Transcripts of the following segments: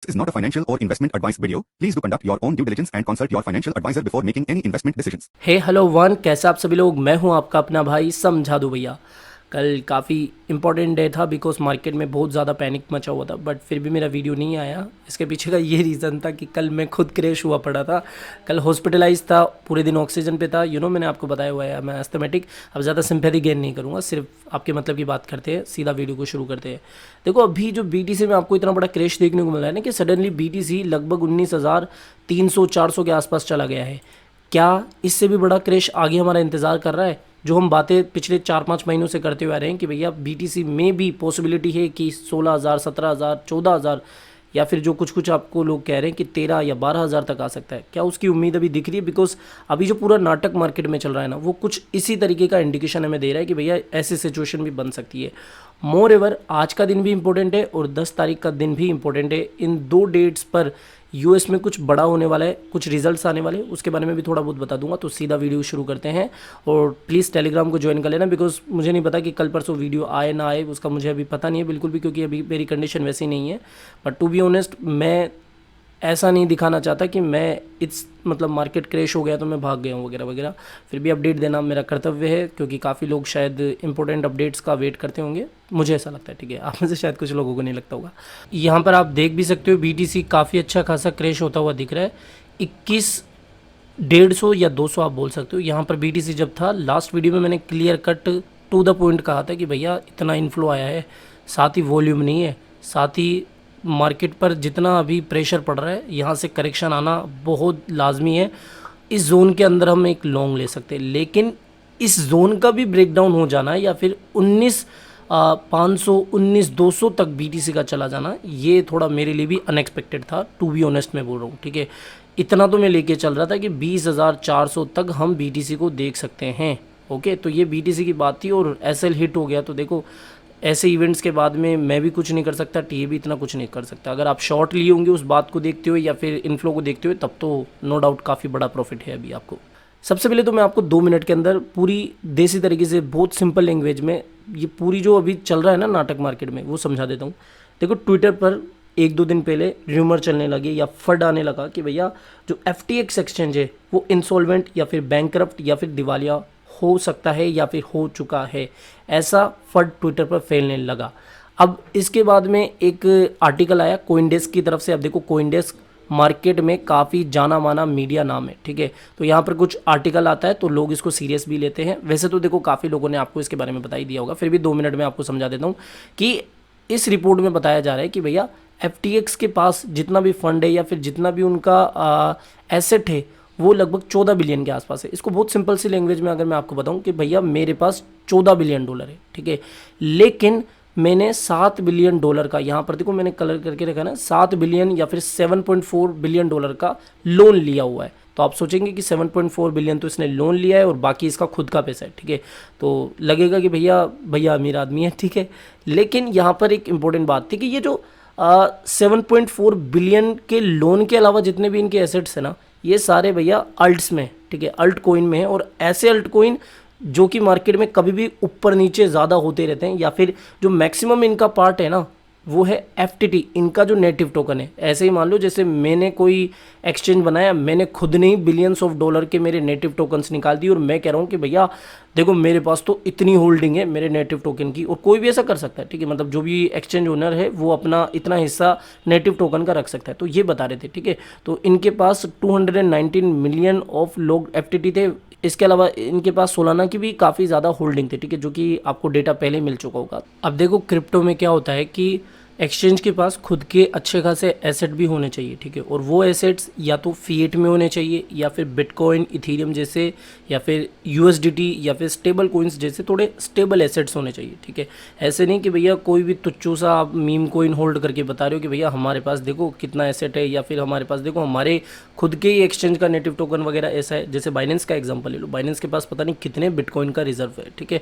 is not a financial or investment advice video. Please do conduct your own due diligence and consult your financial advisor before making any investment decisions. Hey hello one, कैसे आप सभी लोग। मैं हूं आपका अपना भाई समझा दो भैया। कल काफ़ी इंपॉर्टेंट डे था बिकॉज मार्केट में बहुत ज़्यादा पैनिक मचा हुआ था, बट फिर भी मेरा वीडियो नहीं आया। इसके पीछे का ये रीज़न था कि कल मैं खुद क्रैश हुआ पड़ा था। कल हॉस्पिटलाइज था, पूरे दिन ऑक्सीजन पे था। मैंने आपको बताया हुआ है मैं एस्थमेटिक। अब ज़्यादा सिंपैथी गेन नहीं करूँगा, सिर्फ आपके मतलब की बात करते हैं, सीधा वीडियो को शुरू करते हैं। देखो अभी जो BTC में आपको इतना बड़ा क्रैश देखने को मिला है ना कि सडनली BTC लगभग 19,300-400 के आसपास चला गया है। क्या इससे भी बड़ा क्रैश आगे हमारा इंतज़ार कर रहा है? जो हम बातें पिछले 4-5 महीनों से करते हुए आ रहे हैं कि भैया BTC में भी पॉसिबिलिटी है कि 16,000, 17,000, 14,000 या फिर जो कुछ आपको लोग कह रहे हैं कि 13 या 12,000 तक आ सकता है। क्या उसकी उम्मीद अभी दिख रही है? बिकॉज अभी जो पूरा नाटक मार्केट में चल रहा है ना, वो कुछ इसी तरीके का इंडिकेशन हमें दे रहा है कि भैया ऐसी सिचुएशन भी बन सकती है। मोर एवर आज का दिन भी इंपॉर्टेंट है और 10 तारीख का दिन भी इंपॉर्टेंट है। इन दो डेट्स पर US में कुछ बड़ा होने वाला है, कुछ रिजल्ट्स आने वाले हैं, उसके बारे में भी थोड़ा बहुत बता दूंगा। तो सीधा वीडियो शुरू करते हैं और प्लीज़ टेलीग्राम को ज्वाइन कर लेना बिकॉज मुझे नहीं पता कि कल परसों वीडियो आए ना आए, उसका मुझे अभी पता नहीं है बिल्कुल भी, क्योंकि अभी मेरी कंडीशन वैसी नहीं है। बट टू बी ऑनेस्ट मैं ऐसा नहीं दिखाना चाहता कि मैं मतलब मार्केट क्रैश हो गया तो मैं भाग गया हूँ वगैरह वगैरह। फिर भी अपडेट देना मेरा कर्तव्य है क्योंकि काफ़ी लोग शायद इंपॉर्टेंट अपडेट्स का वेट करते होंगे, मुझे ऐसा लगता है। ठीक है, आप में से शायद कुछ लोगों को नहीं लगता होगा। यहाँ पर आप देख भी सकते हो BTC काफ़ी अच्छा खासा क्रैश होता हुआ दिख रहा है। 21,150 या 200 आप बोल सकते हो। यहाँ पर BTC जब था लास्ट वीडियो में मैंने clear cut to the point कहा था कि भैया इतना इन्फ्लो आया है, साथ ही वॉल्यूम नहीं है, साथ ही मार्केट पर जितना अभी प्रेशर पड़ रहा है यहाँ से करेक्शन आना बहुत लाजमी है। इस जोन के अंदर हम एक लॉन्ग ले सकते हैं, लेकिन इस जोन का भी ब्रेकडाउन हो जाना है या फिर 19,500 19,200 तक BTC का चला जाना, ये थोड़ा मेरे लिए भी अनएक्सपेक्टेड था। टू बी ऑनेस्ट मैं बोल रहा हूँ। ठीक है, इतना तो मैं लेके चल रहा था कि 20,400 तक हम BTC को देख सकते हैं। ओके, तो ये BTC की बात थी और SL हिट हो गया। तो देखो ऐसे इवेंट्स के बाद में मैं भी कुछ नहीं कर सकता, TA भी इतना कुछ नहीं कर सकता। अगर आप शॉर्ट लिए होंगे उस बात को देखते हुए या फिर इनफ्लो को देखते हुए, तब तो नो डाउट काफ़ी बड़ा प्रॉफिट है अभी आपको। सबसे पहले तो मैं आपको 2 मिनट के अंदर पूरी देसी तरीके से बहुत सिंपल लैंग्वेज में ये पूरी जो अभी चल रहा है ना नाटक मार्केट में, वो समझा देता हूँ। देखो ट्विटर पर 1-2 दिन पहले र्यूमर चलने लगे या फड आने लगा कि भैया जो FTX एक्सचेंज है वो इंसॉल्वेंट या फिर बैंकरप्ट या फिर दिवालिया हो सकता है या फिर हो चुका है, ऐसा फड ट्विटर पर फैलने लगा। अब इसके बाद में एक आर्टिकल आया कोइनडेस्क की तरफ से। अब देखो कोइनडेस्क मार्केट में काफ़ी जाना माना मीडिया नाम है। ठीक है, तो यहाँ पर कुछ आर्टिकल आता है तो लोग इसको सीरियस भी लेते हैं। वैसे तो देखो काफ़ी लोगों ने आपको इसके बारे में बता ही दिया होगा, फिर भी 2 मिनट में आपको समझा देता हूँ कि इस रिपोर्ट में बताया जा रहा है कि भैया FTX के पास जितना भी फंड है या फिर जितना भी उनका एसेट है वो लगभग 14 बिलियन के आसपास है। इसको बहुत सिंपल सी लैंग्वेज में अगर मैं आपको बताऊं कि भैया मेरे पास $14 बिलियन है। ठीक है, लेकिन मैंने $7 बिलियन का, यहाँ पर देखो मैंने कलर करके रखा ना, 7 बिलियन या फिर $7.4 बिलियन का लोन लिया हुआ है। तो आप सोचेंगे कि 7.4 बिलियन तो इसने लोन लिया है और बाकी इसका खुद का पैसा है। ठीक है, तो लगेगा कि भैया अमीर आदमी है। ठीक है, लेकिन यहाँ पर एक इंपॉर्टेंट बात थी कि ये जो 7.4 बिलियन के लोन के अलावा जितने भी इनके एसेट्स हैं ना, ये सारे भैया अल्ट्स में, ठीक है, अल्ट कोइन में है। और ऐसे अल्ट कोइन जो कि मार्केट में कभी भी ऊपर नीचे ज़्यादा होते रहते हैं, या फिर जो मैक्सिमम इनका पार्ट है ना वो है FTT, इनका जो नेटिव टोकन है। ऐसे ही मान लो जैसे मैंने कोई एक्सचेंज बनाया, मैंने खुद ने ही बिलियंस ऑफ डॉलर के मेरे नेटिव टोकन्स निकाल दिए और मैं कह रहा हूँ कि भैया देखो मेरे पास तो इतनी होल्डिंग है मेरे नेटिव टोकन की, और कोई भी ऐसा कर सकता है। ठीक है, मतलब जो भी एक्सचेंज ओनर है वो अपना इतना हिस्सा नेटिव टोकन का रख सकता है। तो ये बता रहे थे। ठीक है, तो इनके पास 219 मिलियन ऑफ लोग FTT थे। इसके अलावा इनके पास सोलाना की भी काफ़ी ज़्यादा होल्डिंग थी। ठीक है, जो कि आपको डेटा पहले मिल चुका होगा। अब देखो क्रिप्टो में क्या होता है कि एक्सचेंज के पास खुद के अच्छे खासे एसेट भी होने चाहिए। ठीक है, और वो एसेट्स या तो फिएट में होने चाहिए या फिर बिटकॉइन, इथेरियम जैसे, या फिर USDT या फिर स्टेबल कोइंस जैसे थोड़े स्टेबल एसेट्स होने चाहिए। ठीक है, ऐसे नहीं कि भैया कोई भी तुच्चू सा आप मीम कोइन होल्ड करके बता रहे हो कि भैया हमारे पास देखो कितना एसेट है, या फिर हमारे पास देखो हमारे खुद के ही एक्सचेंज का नेटिव टोकन वगैरह ऐसा है। जैसे बाइनेंस का एग्जाम्पल ले लो, बाइनेंस के पास पता नहीं कितने बिटकॉइन का रिजर्व है। ठीक है,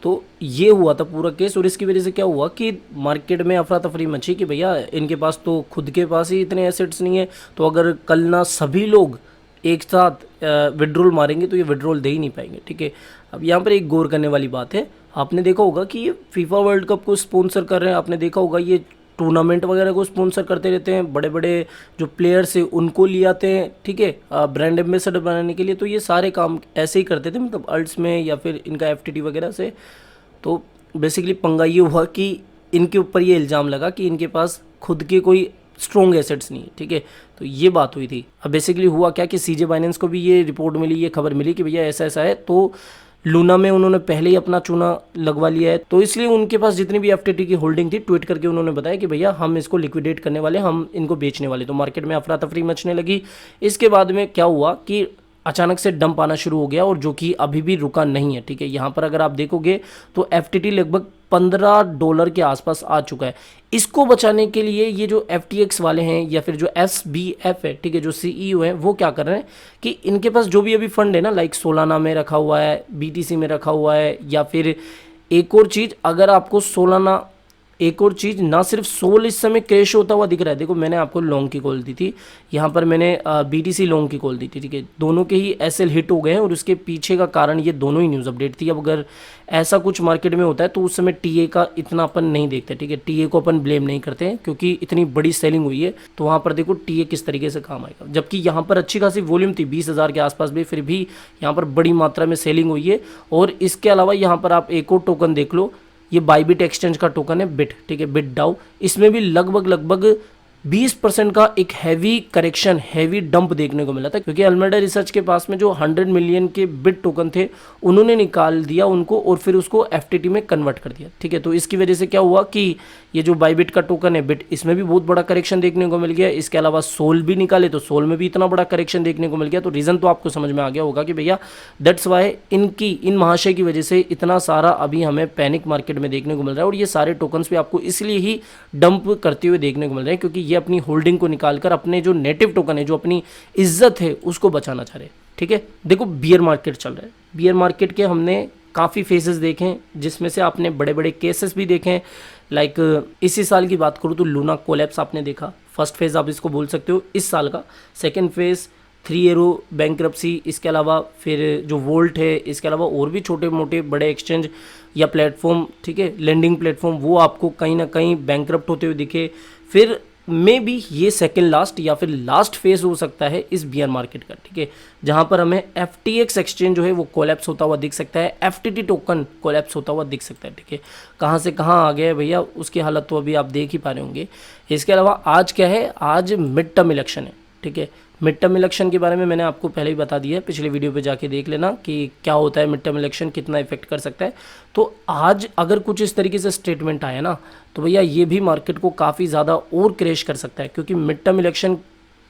तो ये हुआ था पूरा केस, और इसकी वजह से क्या हुआ कि मार्केट में अफरा तफरी मची कि भैया इनके पास तो खुद के पास ही इतने एसेट्स नहीं है, तो अगर कल ना सभी लोग एक साथ विड्रॉल मारेंगे तो ये विड्रॉल दे ही नहीं पाएंगे। ठीक है, अब यहाँ पर एक गौर करने वाली बात है, आपने देखा होगा कि ये FIFA वर्ल्ड कप को स्पॉन्सर कर रहे हैं। आपने देखा होगा ये टूर्नामेंट वगैरह को स्पॉन्सर करते रहते हैं, बड़े बड़े जो प्लेयर्स हैं उनको ले आते हैं, ठीक है, ब्रांड एम्बेसडर बनाने के लिए। तो ये सारे काम ऐसे ही करते थे, मतलब अल्ट्स में या फिर इनका एफटीटी वगैरह से। तो बेसिकली पंगा ये हुआ कि इनके ऊपर ये इल्ज़ाम लगा कि इनके पास खुद के कोई स्ट्रॉन्ग एसेट्स नहीं है, ठीक है। तो ये बात हुई थी। अब बेसिकली हुआ क्या कि सीजे बाइनेंस को भी ये रिपोर्ट मिली, ये खबर मिली कि भैया ऐसा ऐसा है, तो लूना में उन्होंने पहले ही अपना चूना लगवा लिया है। तो इसलिए उनके पास जितनी भी एफटीटी की होल्डिंग थी, ट्वीट करके उन्होंने बताया कि भैया हम इसको लिक्विडेट करने वाले, हम इनको बेचने वाले। तो मार्केट में अफरा तफरी मचने लगी। इसके बाद में क्या हुआ कि अचानक से डंप आना शुरू हो गया, और जो कि अभी भी रुका नहीं है, ठीक है। यहाँ पर अगर आप देखोगे तो एफटीटी लगभग $15 के आसपास आ चुका है। इसको बचाने के लिए ये जो FTX वाले हैं या फिर जो SBF है, ठीक है, जो CEO हैं, वो क्या कर रहे हैं कि इनके पास जो भी अभी फंड है ना, लाइक सोलाना में रखा हुआ है, BTC में रखा हुआ है, या फिर एक और चीज़, अगर आपको सोलाना, एक और चीज़, ना सिर्फ सोल इस समय क्रैश होता हुआ दिख रहा है। देखो मैंने आपको लॉन्ग की कॉल दी थी, यहाँ पर मैंने BTC लॉन्ग की कॉल दी थी, ठीक है। दोनों के ही SL हिट हो गए हैं, और उसके पीछे का कारण ये दोनों ही न्यूज़ अपडेट थी। अब अगर ऐसा कुछ मार्केट में होता है तो उस समय TA का इतना अपन नहीं देखते, ठीक है। TA को अपन ब्लेम नहीं करते हैं, क्योंकि इतनी बड़ी सेलिंग हुई है, तो वहाँ पर देखो TA किस तरीके से काम आएगा। जबकि यहाँ पर अच्छी खासी वॉल्यूम थी 20,000 के आसपास भी, फिर भी यहाँ पर बड़ी मात्रा में सेलिंग हुई है। और इसके अलावा यहाँ पर आप एक और टोकन देख लो, ये बाइबिट एक्सचेंज का टोकन है बिट, ठीक है, बिट डाउ। इसमें भी लगभग 20% का एक हैवी करेक्शन, हैवी डंप देखने को मिला था, क्योंकि अल्मेडा रिसर्च के पास में जो 100 मिलियन के बिट टोकन थे उन्होंने निकाल दिया उनको, और फिर उसको FTT में कन्वर्ट कर दिया, ठीक है। तो इसकी वजह से क्या हुआ कि ये जो बाइबिट का टोकन है बिट, इसमें भी बहुत बड़ा करेक्शन देखने को मिल गया। इसके अलावा सोल भी निकाले तो सोल में भी इतना बड़ा करेक्शन देखने को मिल गया। तो रीज़न तो आपको समझ में आ गया होगा कि भैया दैट्स वाई इन महाशय की वजह से इतना सारा अभी हमें पैनिक मार्केट में देखने को मिल रहा है। और ये सारे टोकन्स भी आपको इसलिए ही डंप करते हुए देखने को मिल रहे हैं, क्योंकि ये अपनी होल्डिंग को निकालकर अपने जो नेटिव टोकन है, जो अपनी इज्जत है, उसको बचाना चाह रहे हैं, ठीक है। देखो बियर मार्केट चल रहा है, बियर मार्केट के हमने काफ़ी फेजेस देखे हैं, जिसमें से आपने बड़े बड़े केसेस भी देखे हैं। लाइक इसी साल की बात करूँ तो लूना कोलैप्स आपने देखा, फर्स्ट फेज़ आप इसको बोल सकते हो इस साल का। सेकेंड फेज़ 3 Arrow बैंक्रप्सी, इसके अलावा फिर जो वोल्ट है, इसके अलावा और भी छोटे मोटे बड़े एक्सचेंज या प्लेटफॉर्म, ठीक है, लेंडिंग प्लेटफॉर्म, वो आपको कहीं ना कहीं बैंक्रप्ट होते हुए दिखे। फिर मे बी ये सेकेंड लास्ट या फिर लास्ट फेज हो सकता है इस बियर मार्केट का, ठीक है, जहां पर हमें FTX एक्सचेंज जो है वो कोलैप्स होता हुआ दिख सकता है, FTT टोकन कोलैप्स होता हुआ दिख सकता है, ठीक है। कहां से कहां आ गया भैया, उसकी हालत तो अभी आप देख ही पा रहे होंगे। इसके अलावा आज क्या है, आज मिड टर्म इलेक्शन है, ठीक है। मिड टर्म इलेक्शन के बारे में मैंने आपको पहले ही बता दिया है, पिछले वीडियो पे जाके देख लेना कि क्या होता है मिड टर्म इलेक्शन, कितना इफेक्ट कर सकता है। तो आज अगर कुछ इस तरीके से स्टेटमेंट आया ना, तो भैया ये भी मार्केट को काफ़ी ज़्यादा और क्रैश कर सकता है, क्योंकि मिड टर्म इलेक्शन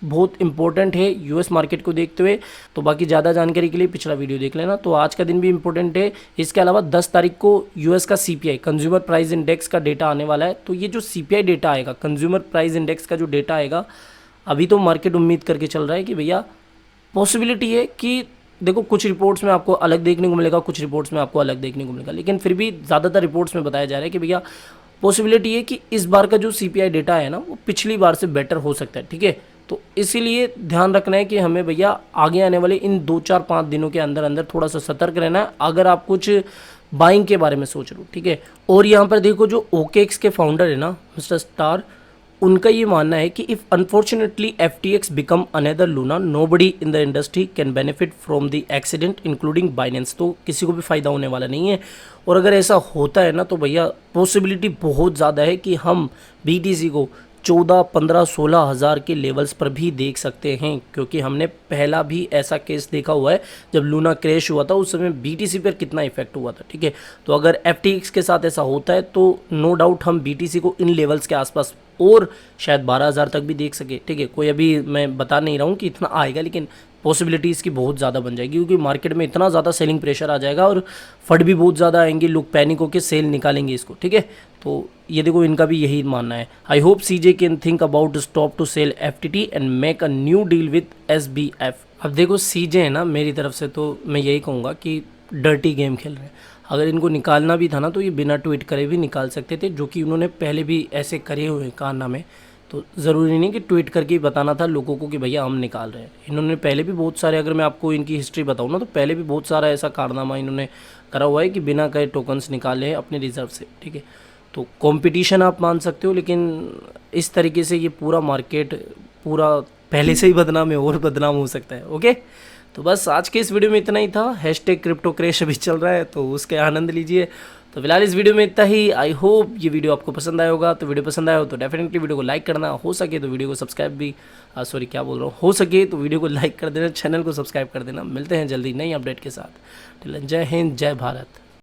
बहुत इंपॉर्टेंट है US मार्केट को देखते हुए। तो बाकी ज़्यादा जानकारी के लिए पिछला वीडियो देख लेना। तो आज का दिन भी इंपॉर्टेंट है। इसके अलावा 10 तारीख को US का CPI कंज्यूमर प्राइस इंडेक्स का डेटा आने वाला है। तो ये जो CPI डेटा आएगा, कंज्यूमर प्राइस इंडेक्स का जो डेटा आएगा, अभी तो मार्केट उम्मीद करके चल रहा है कि भैया पॉसिबिलिटी है कि देखो कुछ रिपोर्ट्स में आपको अलग देखने को मिलेगा, कुछ रिपोर्ट्स में आपको अलग देखने को मिलेगा, लेकिन फिर भी ज़्यादातर रिपोर्ट्स में बताया जा रहा है कि भैया पॉसिबिलिटी है कि इस बार का जो CPI डेटा है ना, वो पिछली बार से बेटर हो सकता है, ठीक है। तो इसीलिए ध्यान रखना है कि हमें भैया आगे आने वाले इन 2-4-5 दिनों के अंदर अंदर थोड़ा सा सतर्क रहना है, अगर आप कुछ बाइंग के बारे में सोच रहे हो, ठीक है। और यहाँ पर देखो जो OKX के फाउंडर है ना, मिस्टर स्टार, उनका ये मानना है कि if unfortunately FTX become another Luna, nobody in the industry can benefit from the accident including Binance. तो किसी को भी फ़ायदा होने वाला नहीं है। और अगर ऐसा होता है ना, तो भैया पॉसिबिलिटी बहुत ज़्यादा है कि हम BTC को 14, 15, 16 हज़ार के लेवल्स पर भी देख सकते हैं, क्योंकि हमने पहला भी ऐसा केस देखा हुआ है। जब लूना क्रैश हुआ था उस समय BTC पर कितना इफेक्ट हुआ था, ठीक है। तो अगर FTX के साथ ऐसा होता है तो नो डाउट हम BTC को इन लेवल्स के आसपास और शायद 12,000 तक भी देख सके, ठीक है। कोई अभी मैं बता नहीं रहा हूँ कि इतना आएगा, लेकिन पॉसिबिलिटी इसकी बहुत ज़्यादा बन जाएगी, क्योंकि मार्केट में इतना ज़्यादा सेलिंग प्रेशर आ जाएगा और फंड भी बहुत ज़्यादा आएंगे, लोग पैनिक होकर सेल निकालेंगे इसको, ठीक है। तो ये देखो इनका भी यही मानना है। I hope CJ can think about stop to sell FTT and make a new deal with SBF। अब देखो CJ है ना, मेरी तरफ से तो मैं यही कहूँगा कि डर्टी गेम खेल रहे हैं। अगर इनको निकालना भी था ना, तो ये बिना ट्वीट करे भी निकाल सकते थे, जो कि उन्होंने पहले भी ऐसे करे हुए हैं कारनामे। तो ज़रूरी नहीं कि ट्वीट करके ही बताना था लोगों को कि भैया हम निकाल रहे हैं। इन्होंने पहले भी बहुत सारे, अगर मैं आपको इनकी हिस्ट्री बताऊँ ना, तो पहले भी बहुत सारा ऐसा कारनामा इन्होंने करा हुआ है कि बिना कहे टोकन्स निकाले हैं अपने रिजर्व से, ठीक है। तो कंपटीशन आप मान सकते हो, लेकिन इस तरीके से ये पूरा मार्केट पूरा पहले से ही बदनाम है और बदनाम हो सकता है। ओके, तो बस आज के इस वीडियो में इतना ही था। हैशटैग क्रिप्टो क्रैश अभी चल रहा है तो उसके आनंद लीजिए। तो फिलहाल इस वीडियो में इतना ही। आई होप ये वीडियो आपको पसंद आया होगा। तो वीडियो पसंद आया हो तो डेफिनेटली वीडियो को लाइक करना, हो सके तो वीडियो को सब्सक्राइब भी सॉरी क्या बोल रहा हूँ, हो सके तो वीडियो को लाइक कर देना, चैनल को सब्सक्राइब कर देना। मिलते हैं जल्दी नई अपडेट के साथ। जय हिंद, जय भारत।